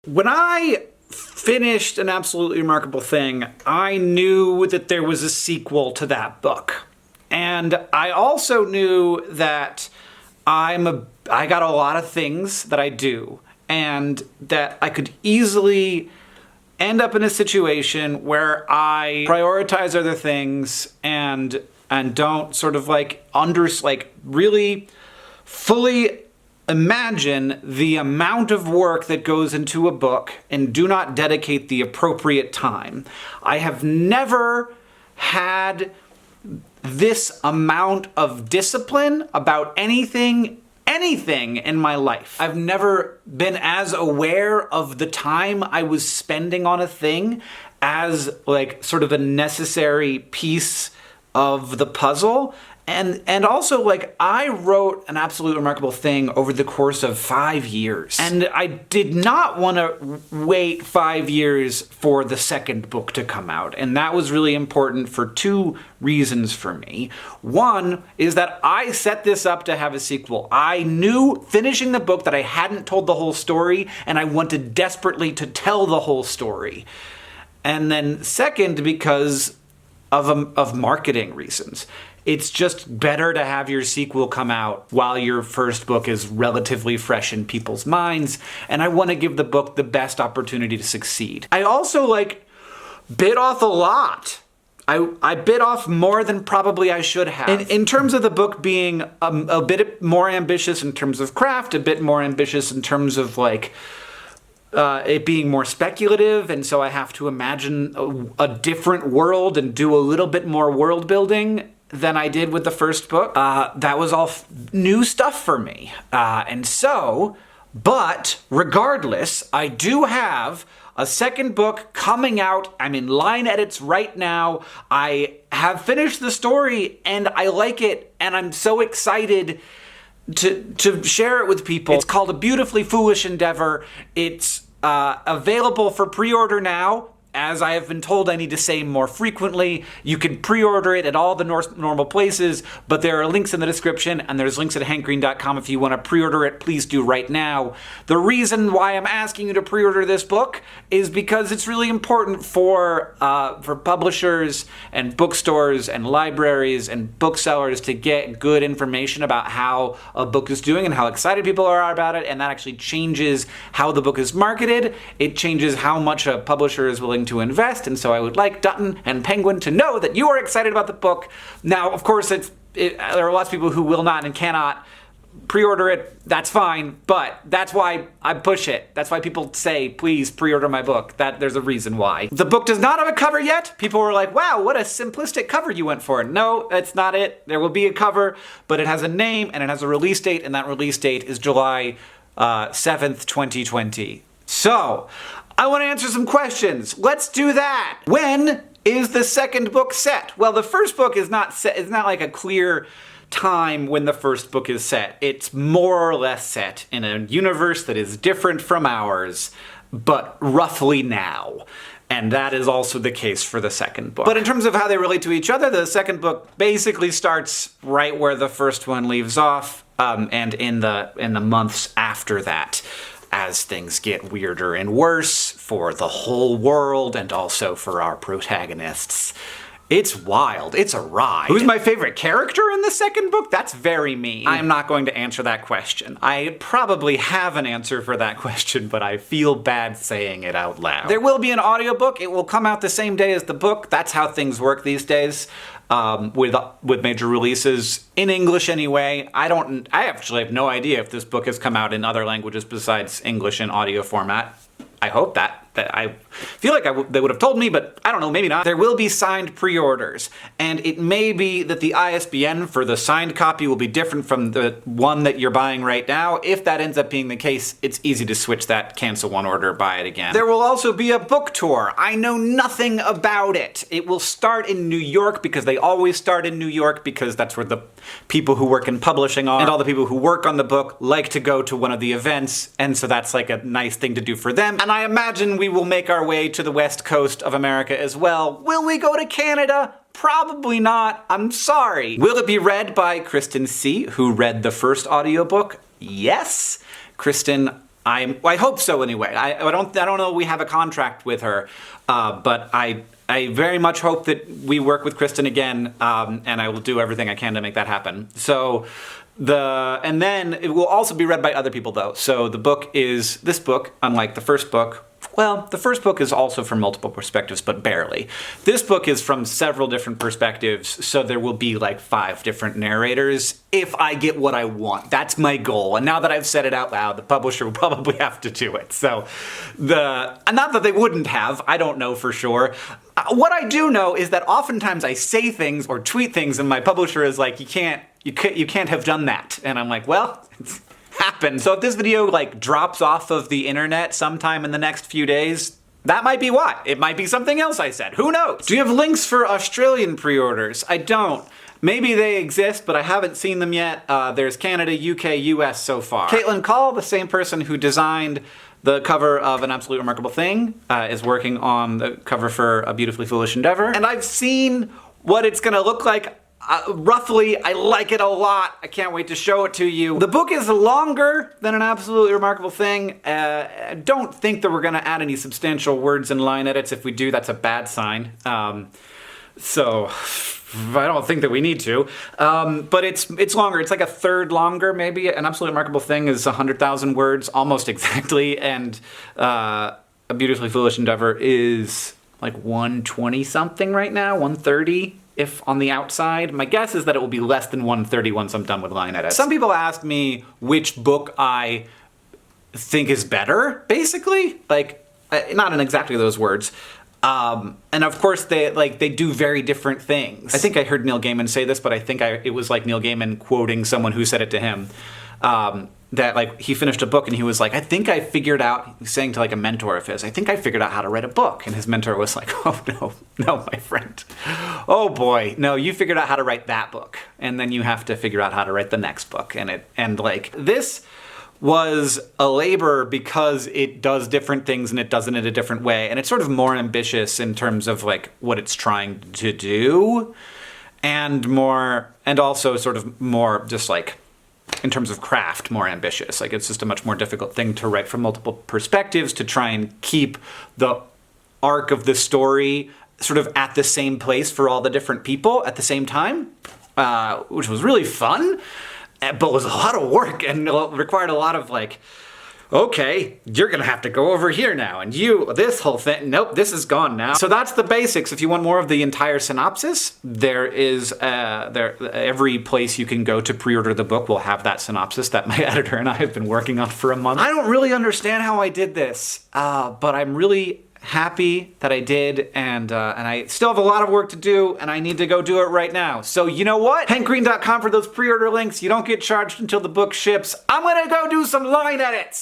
When I finished An Absolutely Remarkable Thing, I knew that there was a sequel to that book. And I also knew that I got a lot of things that I do, and that I could easily end up in a situation where I prioritize other things and don't sort of really fully imagine the amount of work that goes into a book and do not dedicate the appropriate time. I have never had this amount of discipline about anything in my life. I've never been as aware of the time I was spending on a thing as sort of a necessary piece of the puzzle. And also, I wrote An Absolutely Remarkable Thing over the course of 5 years. And I did not want to wait 5 years for the second book to come out. And that was really important for two reasons for me. One is that I set this up to have a sequel. I knew finishing the book that I hadn't told the whole story, and I wanted desperately to tell the whole story. And then second, because of marketing reasons. It's just better to have your sequel come out while your first book is relatively fresh in people's minds, and I want to give the book the best opportunity to succeed. I also, bit off a lot. I bit off more than probably I should have. In terms of the book being a bit more ambitious in terms of craft, a bit more ambitious in terms of, it being more speculative, and so I have to imagine a different world and do a little bit more world building than I did with the first book. That was all new stuff for me. But regardless, I do have a second book coming out. I'm in line edits right now. I have finished the story and I like it, and I'm so excited to share it with people. It's called A Beautifully Foolish Endeavor. It's available for pre-order now. As I have been told I need to say more frequently, you can pre-order it at all the normal places, but there are links in the description, and there's links at hankgreen.com if you want to pre-order it. Please do right now. The reason why I'm asking you to pre-order this book is because it's really important for publishers and bookstores and libraries and booksellers to get good information about how a book is doing and how excited people are about it, and that actually changes how the book is marketed. It changes how much a publisher is willing to invest, and so I would like Dutton and Penguin to know that you are excited about the book. Now, of course, there are lots of people who will not and cannot pre-order it. That's fine, but that's why I push it. That's why people say, please pre-order my book. There's a reason why. The book does not have a cover yet. People were like, wow, what a simplistic cover you went for. No, that's not it. There will be a cover, but it has a name and it has a release date, and that release date is July 7th, 2020. So, I want to answer some questions. Let's do that. When is the second book set? Well, the first book is not set. It's not like a clear time when the first book is set. It's more or less set in a universe that is different from ours, but roughly now. And that is also the case for the second book. But in terms of how they relate to each other, the second book basically starts right where the first one leaves off, and in the months after that, as things get weirder and worse for the whole world and also for our protagonists. It's wild. It's a ride. Who's my favorite character in the second book? That's very mean. I'm not going to answer that question. I probably have an answer for that question, but I feel bad saying it out loud. There will be an audiobook. It will come out the same day as the book. That's how things work these days. With major releases in English anyway. I actually have no idea if this book has come out in other languages besides English in audio format. I hope that I feel like they would have told me, but I don't know, maybe not. There will be signed pre-orders, and it may be that the ISBN for the signed copy will be different from the one that you're buying right now. If that ends up being the case, it's easy to switch that, cancel one order, buy it again. There will also be a book tour. I know nothing about it. It will start in New York because they always start in New York because that's where the people who work in publishing are, and all the people who work on the book like to go to one of the events, and so that's like a nice thing to do for them. And I imagine we will make our way to the west coast of America as well. Will we go to Canada? Probably not. I'm sorry. Will it be read by Kristen C., who read the first audiobook? Yes. Kristen I hope so anyway. I don't know we have a contract with her, but I very much hope that we work with Kristen again, and I will do everything I can to make that happen. So and then it will also be read by other people though. So this book, unlike the first book. Well, the first book is also from multiple perspectives, but barely. This book is from several different perspectives, so there will be like 5 different narrators if I get what I want. That's my goal. And now that I've said it out loud, the publisher will probably have to do it. So not that they wouldn't have, I don't know for sure. What I do know is that oftentimes I say things or tweet things and my publisher is like, you can't have done that. And I'm like, well, it's happened. So if this video like drops off of the internet sometime in the next few days, that might be why. It might be something else I said. Who knows? Do you have links for Australian pre-orders? I don't. Maybe they exist, but I haven't seen them yet. There's Canada, UK, US so far. Caitlin Call, the same person who designed the cover of An Absolutely Remarkable Thing, is working on the cover for A Beautifully Foolish Endeavor. And I've seen what it's gonna look like. Roughly, I like it a lot. I can't wait to show it to you. The book is longer than An Absolutely Remarkable Thing. I don't think that we're gonna add any substantial words and line edits. If we do, that's a bad sign. So I don't think that we need to. But it's longer. It's like a third longer, maybe. An Absolutely Remarkable Thing is 100,000 words, almost exactly. And A Beautifully Foolish Endeavor is like 120 something right now, 130. If on the outside. My guess is that it will be less than 130 once I'm done with line edits. Some people ask me which book I think is better, basically. Like, not in exactly those words. And of course they do very different things. I think I heard Neil Gaiman say this, but I think it was like Neil Gaiman quoting someone who said it to him. That like he finished a book and he was like, I think I figured out, he was saying to like a mentor of his, I think I figured out how to write a book. And his mentor was like, oh no, my friend. Oh boy, no, you figured out how to write that book. And then you have to figure out how to write the next book. And like this was a labor because it does different things and it does it in a different way. And it's sort of more ambitious in terms of like what it's trying to do and also sort of more just like, in terms of craft, more ambitious. Like it's just a much more difficult thing to write from multiple perspectives to try and keep the arc of the story sort of at the same place for all the different people at the same time, which was really fun, but was a lot of work and required a lot of like, okay, you're gonna have to go over here now, and this whole thing, nope, this is gone now. So that's the basics. If you want more of the entire synopsis, there is, every place you can go to pre-order the book will have that synopsis that my editor and I have been working on for a month. I don't really understand how I did this, but I'm really happy that I did, and I still have a lot of work to do, and I need to go do it right now. So you know what? HankGreen.com for those pre-order links. You don't get charged until the book ships. I'm gonna go do some line edits.